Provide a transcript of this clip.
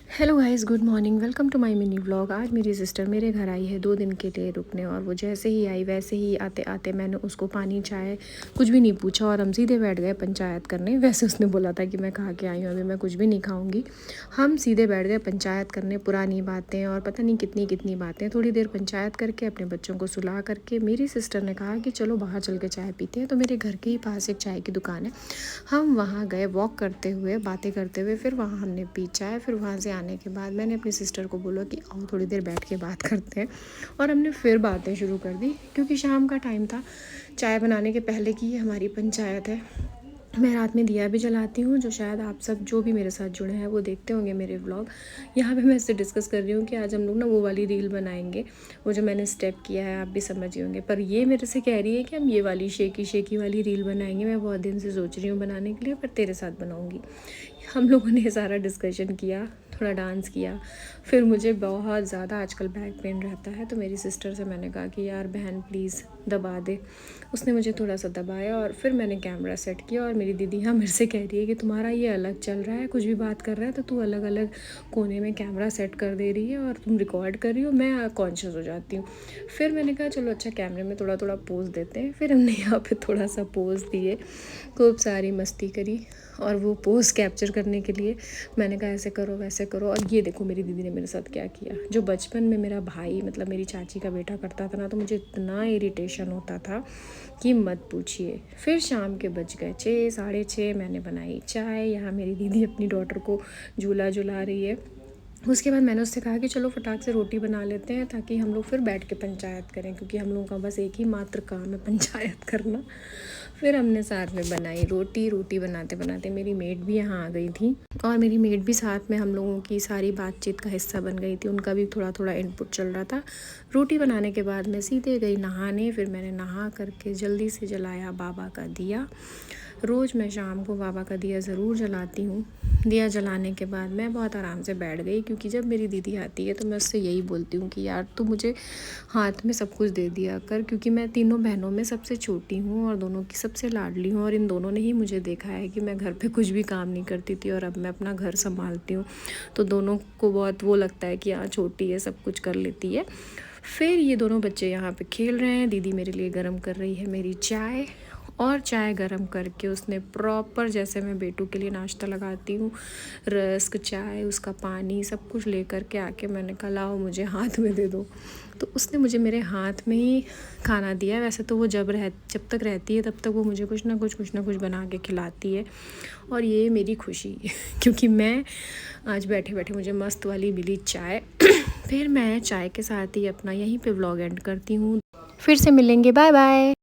Hello guys, good morning. Welcome to my mini vlog. आज मेरी sister मेरे घर आई है 2 दिन के लिए रुकने, और वो जैसे ही आई वैसे ही आते आते मैंने उसको पानी चाय कुछ भी नहीं पूछा और हम सीधे बैठ गए पंचायत करने। वैसे उसने बोला था कि मैं खा के आई हूँ, अभी मैं कुछ भी नहीं खाऊंगी। हम सीधे बैठ गए पंचायत करने, पुरानी बातें और पता नहीं कितनी कितनी बातें। थोड़ी देर पंचायत करके अपने बच्चों को सुला करके मेरी सिस्टर ने कहा कि चलो बाहर चल के चाय पीते हैं। तो मेरे घर के ही पास एक चाय की दुकान है, हम वहाँ गए वॉक करते हुए, बातें करते हुए। फिर वहाँ हमने पी चाय। फिर वहाँ से आने के बाद मैंने अपनी सिस्टर को बोला कि आओ थोड़ी देर बैठ के बात करते हैं, और हमने फिर बातें शुरू कर दी क्योंकि शाम का टाइम था। चाय बनाने के पहले की ये हमारी पंचायत है। मैं रात में दिया भी जलाती हूँ, जो शायद आप सब जो भी मेरे साथ जुड़े हैं वो देखते होंगे मेरे व्लॉग। यहाँ पे मैं इससे डिस्कस कर रही हूँ कि आज हम लोग ना वो वाली रील बनाएंगे, वो जो मैंने स्टेप किया है, आप भी समझ ही होंगे। पर ये मेरे से कह रही है कि हम ये वाली शेकी शेकी वाली रील बनाएंगे। मैं बहुत दिन से सोच रही हूँ बनाने के लिए, पर तेरे साथ बनाऊँगी। हम लोगों ने सारा डिस्कशन किया, थोड़ा डांस किया। फिर मुझे बहुत ज़्यादा आजकल बैक पेन रहता है, तो मेरी सिस्टर से मैंने कहा कि यार बहन प्लीज़ दबा दे। उसने मुझे थोड़ा सा दबाया और फिर मैंने कैमरा सेट किया। और मेरी दीदी यहाँ मेरे से कह रही है कि तुम्हारा ये अलग चल रहा है, कुछ भी बात कर रहा है तो तू अलग अलग कोने में कैमरा सेट कर दे रही है और तुम रिकॉर्ड कर रही हो। मैं कॉन्शियस हो जाती हूँ। फिर मैंने कहा चलो अच्छा कैमरे में थोड़ा थोड़ा पोज देते हैं। फिर हमने यहाँ पे थोड़ा सा पोज दिए, खूब सारी मस्ती करी। और वो पोज़ कैप्चर करने के लिए मैंने कहा ऐसे करो वैसे करो। और ये देखो मेरी दीदी ने मेरे साथ क्या किया। जो बचपन में मेरा भाई मतलब मेरी चाची का बेटा करता था ना, तो मुझे इतना इरिटेशन होता था कि मत पूछिए। फिर शाम के बज गए 6 साढ़े 6, मैंने बनाई चाय। यहाँ मेरी दीदी अपनी डॉटर को झूला झुला रही है। उसके बाद मैंने उससे कहा कि चलो फटाक से रोटी बना लेते हैं ताकि हम लोग फिर बैठ के पंचायत करें, क्योंकि हम लोगों का बस एक ही मात्र काम है पंचायत करना। फिर हमने साथ में बनाई रोटी। रोटी बनाते बनाते मेरी मेड भी यहाँ आ गई थी, और मेरी मेड भी साथ में हम लोगों की सारी बातचीत का हिस्सा बन गई थी। उनका भी थोड़ा थोड़ा इनपुट चल रहा था। रोटी बनाने के बाद मैं सीधे गई नहाने। फिर मैंने नहा करके जल्दी से जलाया बाबा का दिया। रोज़ मैं शाम को बाबा का दिया ज़रूर जलाती हूँ। दिया जलाने के बाद मैं बहुत आराम से बैठ गई, क्योंकि जब मेरी दीदी आती है तो मैं उससे यही बोलती हूँ कि यार तू मुझे हाथ में सब कुछ दे दिया कर, क्योंकि मैं तीनों बहनों में सबसे छोटी हूँ और दोनों की सबसे लाडली हूँ। और इन दोनों ने ही मुझे देखा है कि मैं घर पे कुछ भी काम नहीं करती थी और अब मैं अपना घर संभालती हूँ। तो दोनों को बहुत वो लगता है कि हाँ छोटी है, सब कुछ कर लेती है। फिर ये दोनों बच्चे यहाँ पे खेल रहे हैं। दीदी मेरे लिए गरम कर रही है मेरी चाय, और चाय गरम करके उसने प्रॉपर, जैसे मैं बेटू के लिए नाश्ता लगाती हूँ, रस्क चाय उसका पानी सब कुछ लेकर के आके मैंने कहा लाओ मुझे हाथ में दे दो। तो उसने मुझे मेरे हाथ में ही खाना दिया। वैसे तो वो जब तक रहती है तब तक वो मुझे कुछ ना कुछ बना के खिलाती है, और ये मेरी खुशी क्योंकि मैं आज बैठे बैठे मुझे मस्त वाली मिली चाय। फिर मैं चाय के साथ ही अपना यहीं पे व्लॉग एंड करती हूँ। फिर से मिलेंगे, बाय बाय।